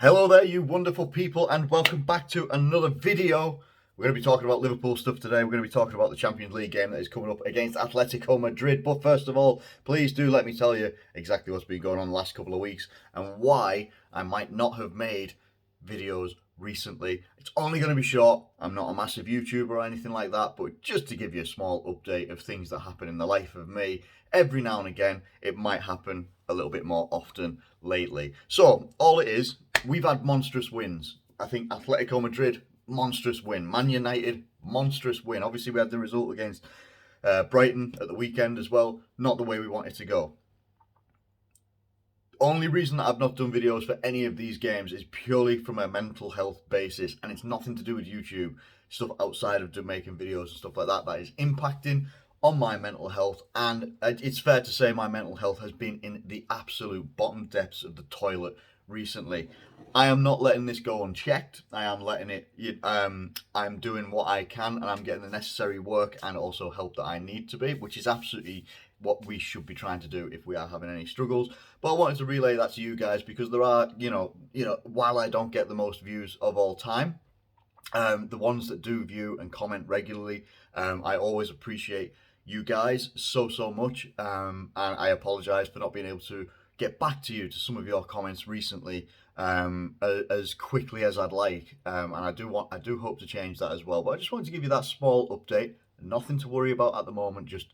Hello there, you wonderful people, and welcome back to another video. We're going to be talking about Liverpool stuff today. We're going to be talking about the Champions League game that is coming up against Atletico Madrid. But first of all, please do let me tell you exactly what's been going on the last couple of weeks and why I might not have made videos recently. It's only going to be short. I'm not a massive YouTuber or anything like that, but just to give you a small update of things that happen in the life of me. Every now and again, it might happen a little bit more often lately. So, all it is, we've had monstrous wins. I think Atletico Madrid, monstrous win. Man United, monstrous win. Obviously, we had the result against Brighton at the weekend as well. Not the way we wanted to go. Only reason that I've not done videos for any of these games is purely from a mental health basis, and it's nothing to do with YouTube. Stuff outside of making videos and stuff like that is impacting on my mental health, and it's fair to say my mental health has been in the absolute bottom depths of the toilet recently. I am not letting this go unchecked. I am letting it, I'm doing what I can, and I'm getting the necessary work and also help that I need to be, which is absolutely what we should be trying to do if we are having any struggles. But I wanted to relay that to you guys because there are, while I don't get the most views of all time, the ones that do view and comment regularly, I always appreciate you guys so much, and I apologize for not being able to get back to you to some of your comments recently as quickly as I'd like, and I do hope to change that as well. But I just wanted to give you that small update. Nothing to worry about at the moment. Just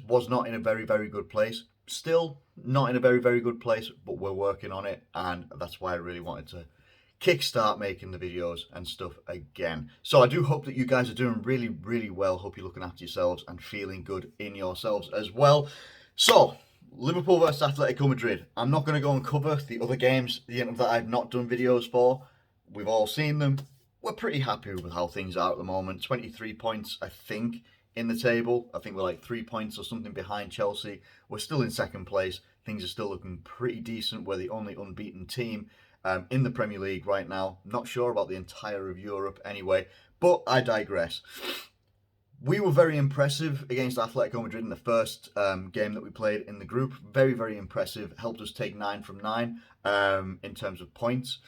was not in a very good place. Still not in a very good place, but we're working on it, and that's why I really wanted to kickstart making the videos and stuff again. So I do hope that you guys are doing really well. Hope you're looking after yourselves and feeling good in yourselves as well. So Liverpool versus Atletico Madrid. I'm not going to go and cover the other games that I've not done videos for. We've all seen them. We're pretty happy with how things are at the moment. 23 points, I think, in the table. I think we're like 3 points or something behind Chelsea. We're still in second place. Things are still looking pretty decent. We're the only unbeaten team in the Premier League right now. Not sure about the entire of Europe anyway, but I digress. We were very impressive against Atletico Madrid in the first game that we played in the group. Very impressive. Helped us take 9 from 9 in terms of points.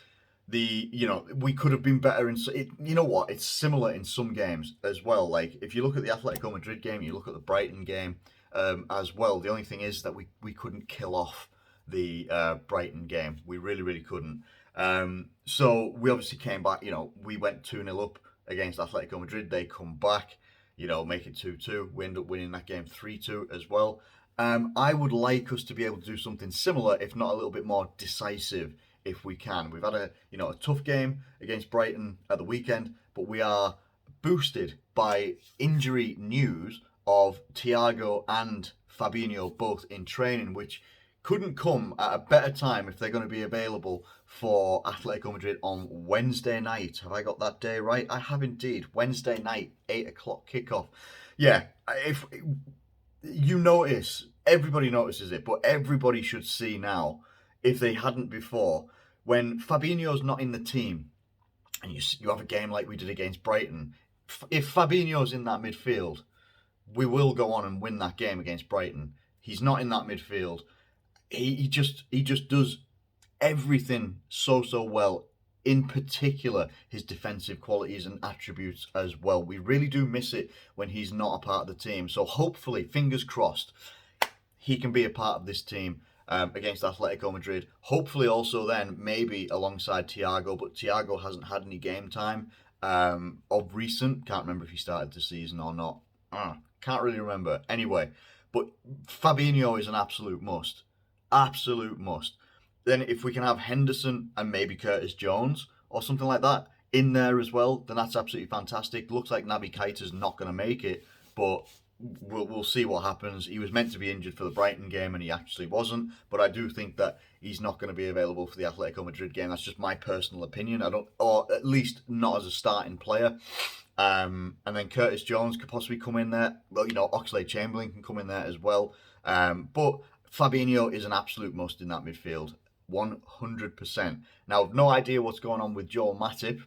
We could have been better in. You know what? It's similar in some games as well. Like if you look at the Atletico Madrid game, you look at the Brighton game as well. The only thing is that we couldn't kill off the Brighton game. We really couldn't. So we obviously came back. We went 2-0 up against Atletico Madrid. They come back. Make it 2-2. We end up winning that game 3-2 as well. I would like us to be able to do something similar, if not a little bit more decisive, if we can. We've had a tough game against Brighton at the weekend, but we are boosted by injury news of Thiago and Fabinho both in training, which couldn't come at a better time if they're going to be available for Atletico Madrid on Wednesday night. Have I got that day right? I have indeed. Wednesday night, 8 o'clock kickoff. Yeah, if you notice, everybody notices it, but everybody should see now, if they hadn't before, when Fabinho's not in the team, and you have a game like we did against Brighton, if Fabinho's in that midfield, we will go on and win that game against Brighton. He's not in that midfield. He just does everything so well. In particular, his defensive qualities and attributes as well. We really do miss it when he's not a part of the team. So hopefully, fingers crossed, he can be a part of this team against Atletico Madrid. Hopefully also then maybe alongside Thiago, but Thiago hasn't had any game time of recent. Can't remember if he started the season or not. Can't really remember. Anyway, but Fabinho is an absolute must. Absolute must. Then if we can have Henderson and maybe Curtis Jones or something like that in there as well, then that's absolutely fantastic. Looks like Naby Keita's not going to make it, but we'll see what happens. He was meant to be injured for the Brighton game and he actually wasn't, but I do think that he's not going to be available for the Atletico Madrid game. That's just my personal opinion. Or at least not as a starting player. And then Curtis Jones could possibly come in there. Well, Oxlade-Chamberlain can come in there as well. But Fabinho is an absolute must in that midfield, 100%. Now, I've no idea what's going on with Joel Matip,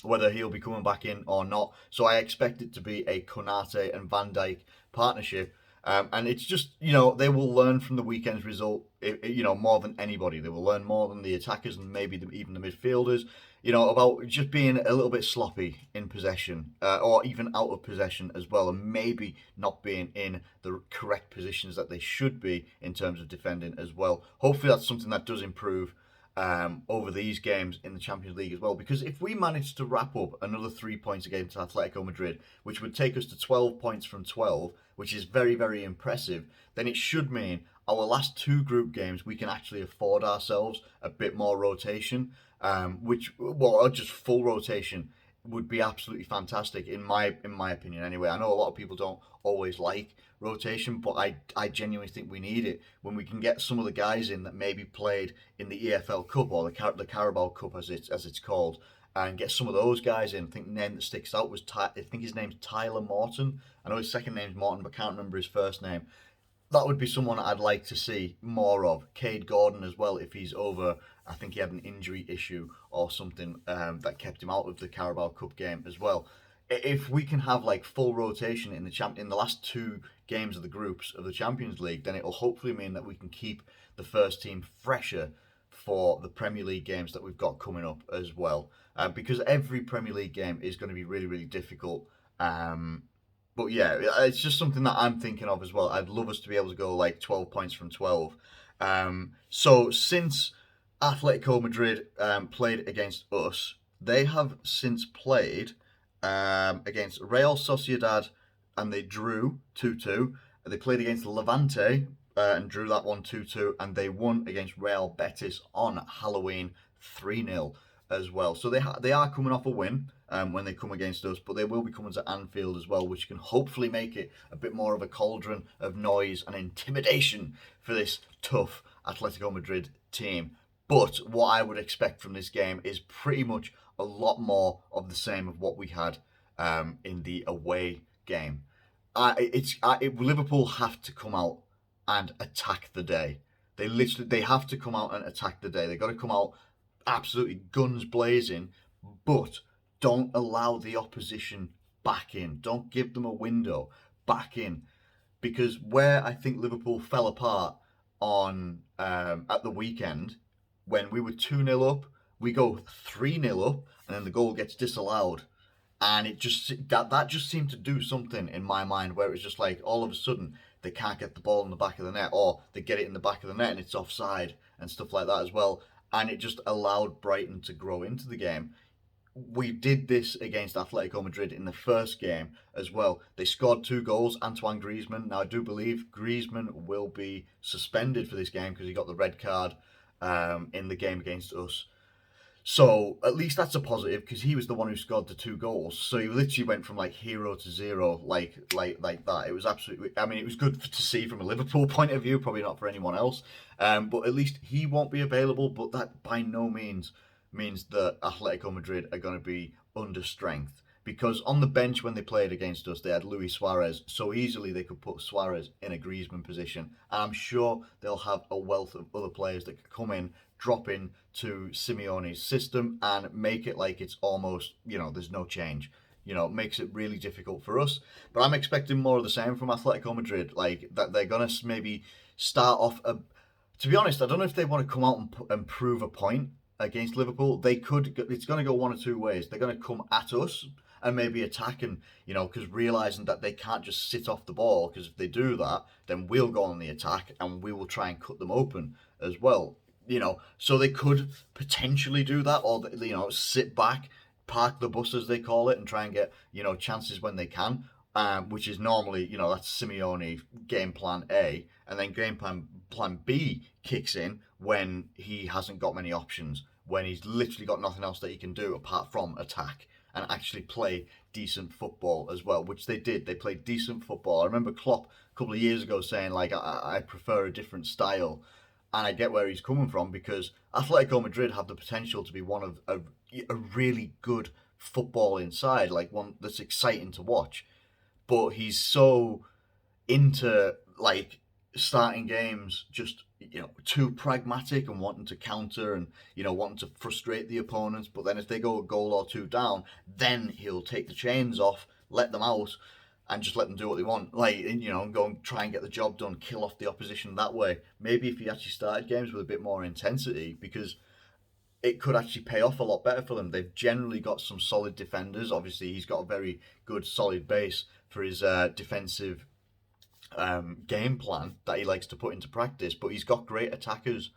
whether he'll be coming back in or not. So I expect it to be a Konate and Van Dijk partnership. And it's just, they will learn from the weekend's result, more than anybody. They will learn more than the attackers and maybe even the midfielders, about just being a little bit sloppy in possession, or even out of possession as well, and maybe not being in the correct positions that they should be in terms of defending as well. Hopefully that's something that does improve over these games in the Champions League as well. Because if we manage to wrap up another 3 points against Atletico Madrid, which would take us to 12 points from 12, which is very, very impressive, then it should mean our last two group games we can actually afford ourselves a bit more rotation, or just full rotation would be absolutely fantastic in my opinion anyway. I know a lot of people don't always like rotation, but I genuinely think we need it when we can get some of the guys in that maybe played in the EFL Cup or the Carabao Cup as it's called, and get some of those guys in. I think the name that sticks out was I think his name's Tyler Morton. I know his second name's Morton, but can't remember his first name. That would be someone I'd like to see more of. Cade Gordon as well, if he's over. I think he had an injury issue or something that kept him out of the Carabao Cup game as well. If we can have like full rotation in the last two games of the groups of the Champions League, then it will hopefully mean that we can keep the first team fresher for the Premier League games that we've got coming up as well. Because every Premier League game is going to be really, really difficult. But yeah, it's just something that I'm thinking of as well. I'd love us to be able to go like 12 points from 12. So since Atletico Madrid played against us, they have since played against Real Sociedad and they drew 2-2. They played against Levante and drew that one 2-2, and they won against Real Betis on Halloween 3-0 as well. So they are coming off a win when they come against us, but they will be coming to Anfield as well, which can hopefully make it a bit more of a cauldron of noise and intimidation for this tough Atletico Madrid team. But what I would expect from this game is pretty much a lot more of the same of what we had in the away game. Liverpool have to come out and attack the day. They have to come out and attack the day. They've got to come out absolutely guns blazing, but don't allow the opposition back in. Don't give them a window back in, because where I think Liverpool fell apart on at the weekend, when we were 2-0 up, we go 3-0 up, and then the goal gets disallowed. And it just that just seemed to do something in my mind, where it was just like all of a sudden they can't get the ball in the back of the net, or they get it in the back of the net and it's offside and stuff like that as well. And it just allowed Brighton to grow into the game. We did this against Atletico Madrid in the first game as well. They scored 2 goals, Antoine Griezmann. Now, I do believe Griezmann will be suspended for this game because he got the red card in the game against us. So at least that's a positive, because he was the one who scored the 2 goals. So he literally went from like hero to zero, like that. It was absolutely. I mean, it was good to see from a Liverpool point of view, probably not for anyone else. But at least he won't be available. But that by no means means that Atletico Madrid are going to be under strength, because on the bench when they played against us, they had Luis Suarez. So easily they could put Suarez in a Griezmann position. And I'm sure they'll have a wealth of other players that could come in, drop in to Simeone's system and make it like it's almost, there's no change. Makes it really difficult for us. But I'm expecting more of the same from Atletico Madrid. Like, that they're going to maybe start off. To be honest, I don't know if they want to come out and prove a point against Liverpool. They could. It's going to go one or two ways. They're going to come at us and maybe attack, and because realizing that they can't just sit off the ball, because if they do that, then we'll go on the attack and we will try and cut them open as well. So they could potentially do that, or sit back, park the bus as they call it, and try and get chances when they can, which is normally that's Simeone game plan A, and then game plan B kicks in when he hasn't got many options, when he's literally got nothing else that he can do apart from attack and actually play decent football as well, which they did. They played decent football. I remember Klopp a couple of years ago saying, like, I prefer a different style. And I get where he's coming from, because Atletico Madrid have the potential to be one of a really good football inside, like one that's exciting to watch. But he's so into like starting games just too pragmatic and wanting to counter and wanting to frustrate the opponents. But then if they go a goal or two down, then he'll take the chains off, let them out, and just let them do what they want. Like, you know, and go and try and get the job done, kill off the opposition that way. Maybe if he actually started games with a bit more intensity, because it could actually pay off a lot better for them. They've generally got some solid defenders. Obviously, he's got a very good, solid base for his defensive game plan that he likes to put into practice. But he's got great attackers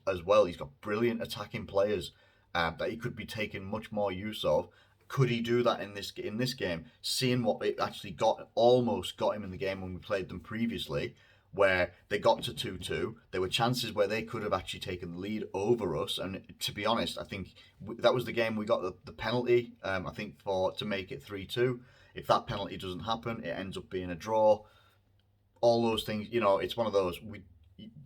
as well. He's got brilliant attacking players that he could be taking much more use of. Could he do that in this game? Seeing what it actually almost got him in the game when we played them previously, where they got to 2-2. There were chances where they could have actually taken the lead over us. And to be honest, I think that was the game we got the penalty, I think, to make it 3-2. If that penalty doesn't happen, it ends up being a draw. All those things, you know, it's one of those. We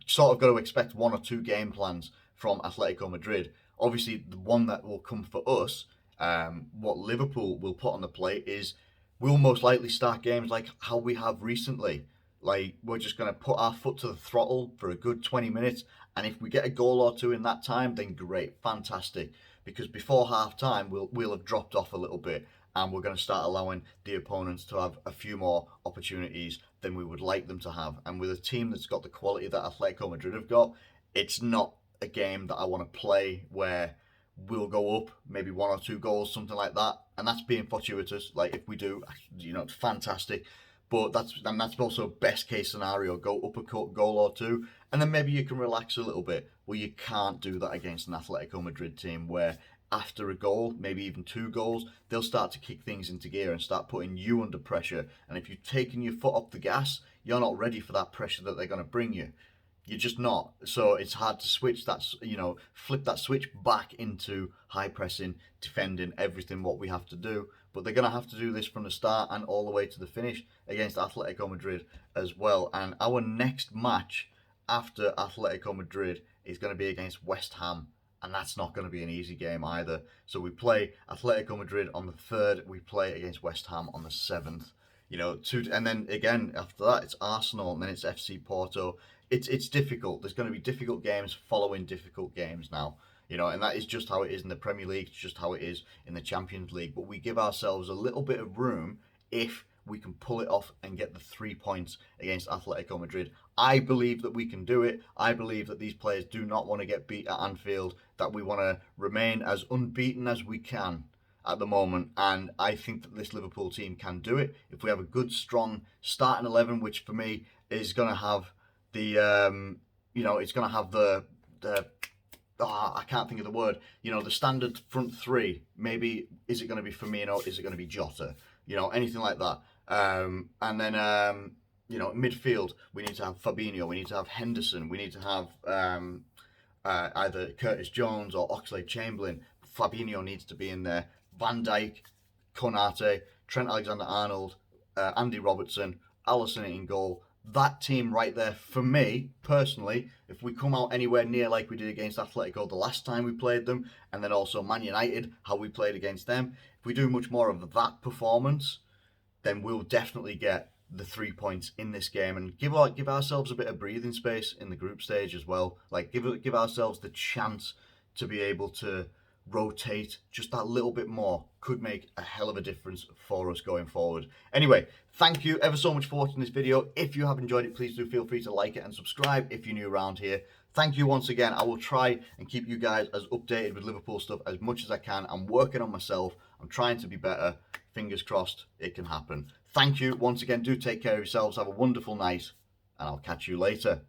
sort of got to expect one or two game plans from Atletico Madrid. Obviously, the one that will come for us, what Liverpool will put on the plate is we'll most likely start games like how we have recently. Like, we're just going to put our foot to the throttle for a good 20 minutes. And if we get a goal or two in that time, then great, fantastic. Because before half time, we'll have dropped off a little bit. And we're going to start allowing the opponents to have a few more opportunities than we would like them to have. And with a team that's got the quality that Atletico Madrid have got, it's not a game that I want to play where we'll go up maybe one or two goals, something like that. And that's being fortuitous. Like, if we do, you know, it's fantastic. But that's also best case scenario. Go up a goal or two, and then maybe you can relax a little bit. Well, you can't do that against an Atletico Madrid team where after a goal, maybe even two goals, they'll start to kick things into gear and start putting you under pressure. And if you've taken your foot off the gas, you're not ready for that pressure that they're going to bring you. You're just not. So it's hard to switch that, you know, flip that switch back into high pressing, defending, everything what we have to do. But they're going to have to do this from the start and all the way to the finish against Atletico Madrid as well. And our next match after Atletico Madrid is going to be against West Ham. And that's not going to be an easy game either. So we play Atletico Madrid on the 3rd. We play against West Ham on the 7th. You know, and then again after that it's Arsenal, and then it's FC Porto. It's difficult. There's going to be difficult games following difficult games now. You know, and that is just how it is in the Premier League. It's just how it is in the Champions League. But we give ourselves a little bit of room if we can pull it off and get the 3 points against Atletico Madrid. I believe that we can do it. I believe that these players do not want to get beat at Anfield, that we want to remain as unbeaten as we can at the moment. And I think that this Liverpool team can do it. If we have a good, strong starting 11, which for me is going to have the, you know, it's going to have I can't think of the word, you know, the standard front three. Maybe, is it going to be Firmino? Is it going to be Jota? You know, anything like that. And then, you know, midfield, we need to have Fabinho, we need to have Henderson, we need to have either Curtis Jones or Oxlade-Chamberlain. Fabinho needs to be in there. Van Dijk, Konate, Trent Alexander-Arnold, Andy Robertson, Alisson in goal. That team right there, for me, personally, if we come out anywhere near like we did against Atletico the last time we played them, and then also Man United, how we played against them, if we do much more of that performance, then we'll definitely get the 3 points in this game and give ourselves a bit of breathing space in the group stage as well. Like, give ourselves the chance to be able to rotate just that little bit more. Could make a hell of a difference for us going forward. Anyway, thank you ever so much for watching this video. If you have enjoyed it, please do feel free to like it and subscribe if you're new around here. Thank you once again. I will try and keep you guys as updated with Liverpool stuff as much as I can. I'm working on myself. I'm trying to be better. Fingers crossed it can happen. Thank you once again. Do take care of yourselves. Have a wonderful night, and I'll catch you later.